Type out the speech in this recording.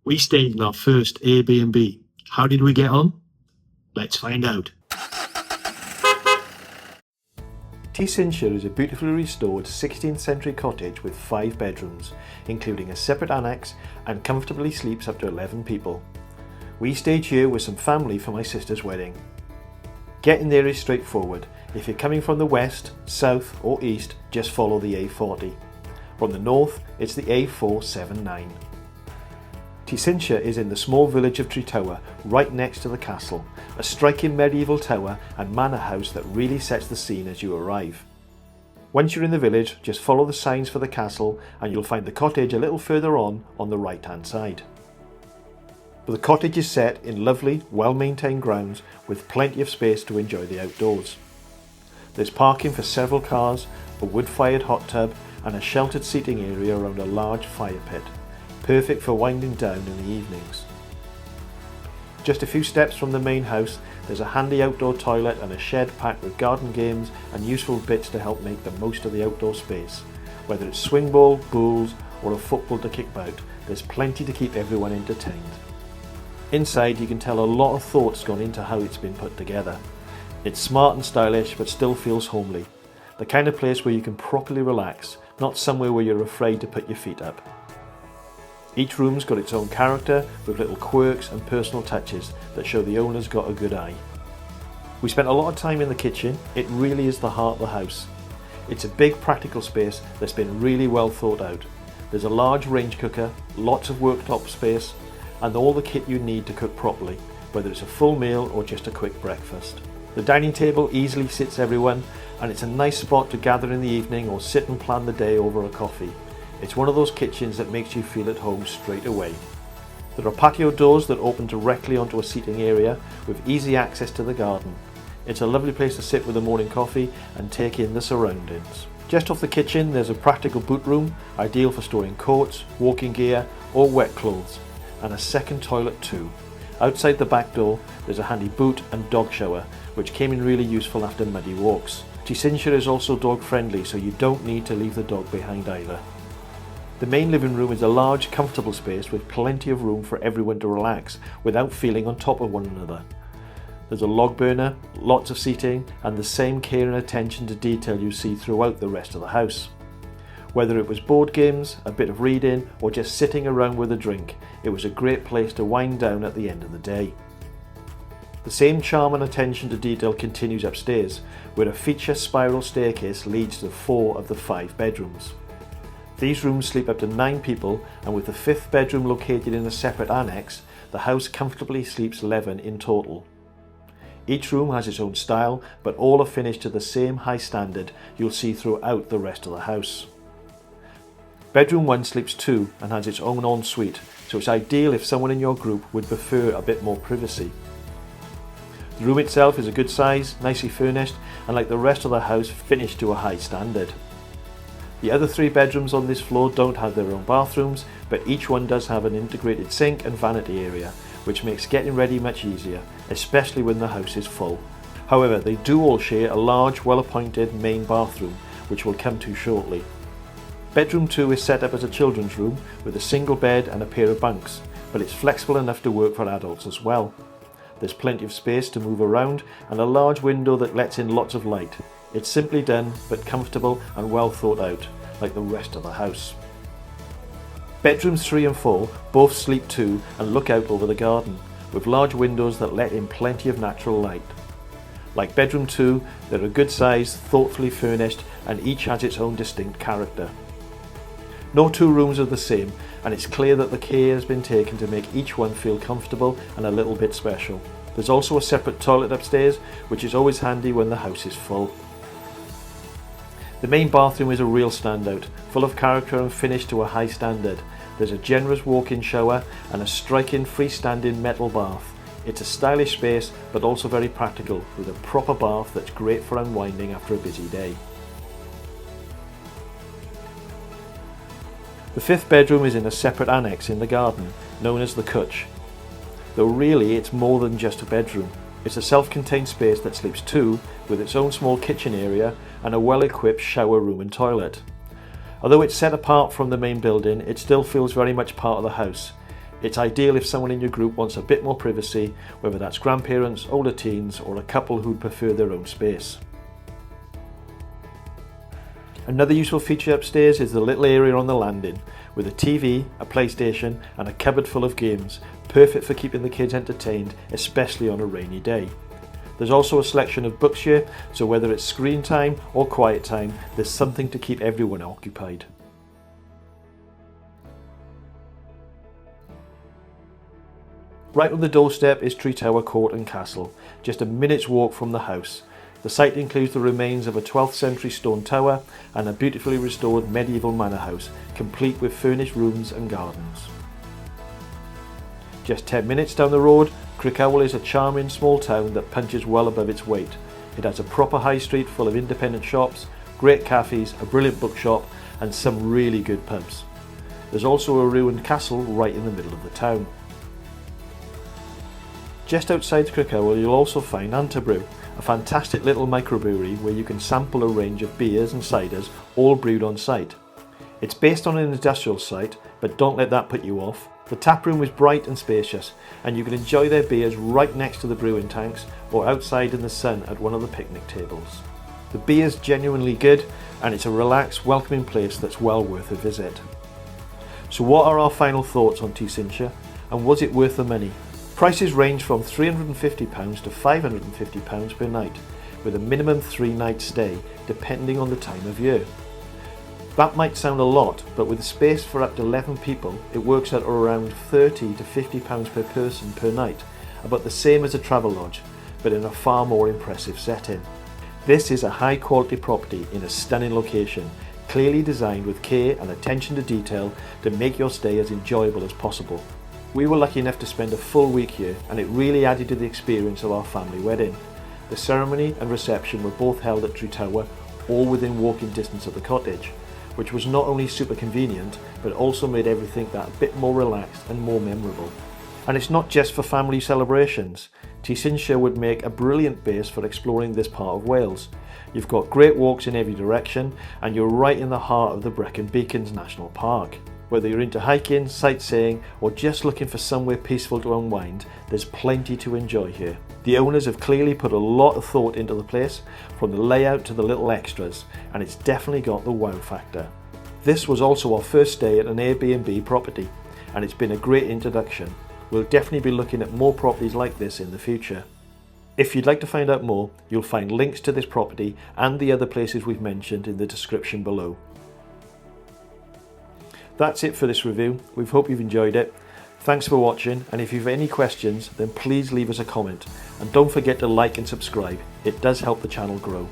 We stayed in our first Airbnb. How did we get on? Let's find out. Ty Sinsir is a beautifully restored 16th century cottage with 5 bedrooms, including a separate annex, and comfortably sleeps up to 11 people. We stayed here with some family for my sister's wedding. Getting there is straightforward. If you're coming from the west, south or east, just follow the A40. From the north, it's the A479. Ty Sinsir is in the small village of Tretower, right next to the castle, a striking medieval tower and manor house that really sets the scene as you arrive. Once you're in the village, just follow the signs for the castle and you'll find the cottage a little further on the right hand side. But the cottage is set in lovely, well-maintained grounds with plenty of space to enjoy the outdoors. There's parking for several cars, a wood-fired hot tub and a sheltered seating area around a large fire pit, perfect for winding down in the evenings. Just a few steps from the main house, there's a handy outdoor toilet and a shed packed with garden games and useful bits to help make the most of the outdoor space. Whether it's swing ball, bowls or a football to kick about, there's plenty to keep everyone entertained. Inside you can tell a lot of thought's gone into how it's been put together. It's smart and stylish but still feels homely. The kind of place where you can properly relax, not somewhere where you're afraid to put your feet up. Each room's got its own character with little quirks and personal touches that show the owner's got a good eye. We spent a lot of time in the kitchen. It really is the heart of the house. It's a big practical space that's been really well thought out. There's a large range cooker, lots of worktop space and all the kit you need to cook properly, whether it's a full meal or just a quick breakfast. The dining table easily sits everyone and it's a nice spot to gather in the evening or sit and plan the day over a coffee. It's one of those kitchens that makes you feel at home straight away. There are patio doors that open directly onto a seating area with easy access to the garden. It's a lovely place to sit with a morning coffee and take in the surroundings. Just off the kitchen there's a practical boot room, ideal for storing coats, walking gear or wet clothes, and a second toilet too. Outside the back door there's a handy boot and dog shower, which came in really useful after muddy walks. Ty Sinsir is also dog friendly, so you don't need to leave the dog behind either. The main living room is a large, comfortable space with plenty of room for everyone to relax without feeling on top of one another. There's a log burner, lots of seating, and the same care and attention to detail you see throughout the rest of the house. Whether it was board games, a bit of reading, or just sitting around with a drink, it was a great place to wind down at the end of the day. The same charm and attention to detail continues upstairs, where a feature spiral staircase leads to 4 of the 5 bedrooms. These rooms sleep up to 9 people, and with the 5th bedroom located in a separate annex, the house comfortably sleeps 11 in total. Each room has its own style, but all are finished to the same high standard you'll see throughout the rest of the house. Bedroom 1 sleeps 2 and has its own ensuite, so it's ideal if someone in your group would prefer a bit more privacy. The room itself is a good size, nicely furnished, and like the rest of the house, finished to a high standard. The other 3 bedrooms on this floor don't have their own bathrooms, but each one does have an integrated sink and vanity area, which makes getting ready much easier, especially when the house is full. However, they do all share a large, well-appointed main bathroom, which we'll come to shortly. Bedroom 2 is set up as a children's room with a single bed and a pair of bunks, but it's flexible enough to work for adults as well. There's plenty of space to move around and a large window that lets in lots of light. It's simply done, but comfortable and well thought out, like the rest of the house. Bedrooms 3 and 4 both sleep 2 and look out over the garden, with large windows that let in plenty of natural light. Like bedroom 2, they're a good size, thoughtfully furnished, and each has its own distinct character. No 2 rooms are the same, and it's clear that the care has been taken to make each one feel comfortable and a little bit special. There's also a separate toilet upstairs, which is always handy when the house is full. The main bathroom is a real standout, full of character and finished to a high standard. There's a generous walk-in shower and a striking freestanding metal bath. It's a stylish space, but also very practical, with a proper bath that's great for unwinding after a busy day. The 5th bedroom is in a separate annex in the garden, known as the cottage. Though really it's more than just a bedroom. It's a self-contained space that sleeps 2, with its own small kitchen area and a well-equipped shower room and toilet. Although it's set apart from the main building, it still feels very much part of the house. It's ideal if someone in your group wants a bit more privacy, whether that's grandparents, older teens, or a couple who'd prefer their own space. Another useful feature upstairs is the little area on the landing, with a TV, a PlayStation and a cupboard full of games, perfect for keeping the kids entertained, especially on a rainy day. There's also a selection of books here, so whether it's screen time or quiet time, there's something to keep everyone occupied. Right on the doorstep is Tretower Court and Castle, just a minute's walk from the house. The site includes the remains of a 12th century stone tower and a beautifully restored medieval manor house, complete with furnished rooms and gardens. Just 10 minutes down the road, Cledwyn is a charming small town that punches well above its weight. It has a proper high street full of independent shops, great cafes, a brilliant bookshop and some really good pubs. There's also a ruined castle right in the middle of the town. Just outside Cledwyn you'll also find Antabrew, a fantastic little microbrewery where you can sample a range of beers and ciders all brewed on site. It's based on an industrial site, but don't let that put you off. The tap room is bright and spacious, and you can enjoy their beers right next to the brewing tanks or outside in the sun at one of the picnic tables. The beer's genuinely good, and it's a relaxed, welcoming place that's well worth a visit. So what are our final thoughts on Ty Sinsir, and was it worth the money? Prices range from £350 to £550 per night, with a minimum 3-night stay, depending on the time of year. That might sound a lot, but with space for up to 11 people, it works out around £30 to £50 per person per night, about the same as a travel lodge, but in a far more impressive setting. This is a high quality property in a stunning location, clearly designed with care and attention to detail to make your stay as enjoyable as possible. We were lucky enough to spend a full week here, and it really added to the experience of our family wedding. The ceremony and reception were both held at Tretower, all within walking distance of the cottage, which was not only super convenient, but also made everything that a bit more relaxed and more memorable. And it's not just for family celebrations. Ty Sinsir would make a brilliant base for exploring this part of Wales. You've got great walks in every direction, and you're right in the heart of the Brecon Beacons National Park. Whether you're into hiking, sightseeing, or just looking for somewhere peaceful to unwind, there's plenty to enjoy here. The owners have clearly put a lot of thought into the place, from the layout to the little extras, and it's definitely got the wow factor. This was also our first stay at an Airbnb property, and it's been a great introduction. We'll definitely be looking at more properties like this in the future. If you'd like to find out more, you'll find links to this property and the other places we've mentioned in the description below. That's it for this review. We hope you've enjoyed it. Thanks for watching, and if you've any questions, then please leave us a comment. And don't forget to like and subscribe. It does help the channel grow.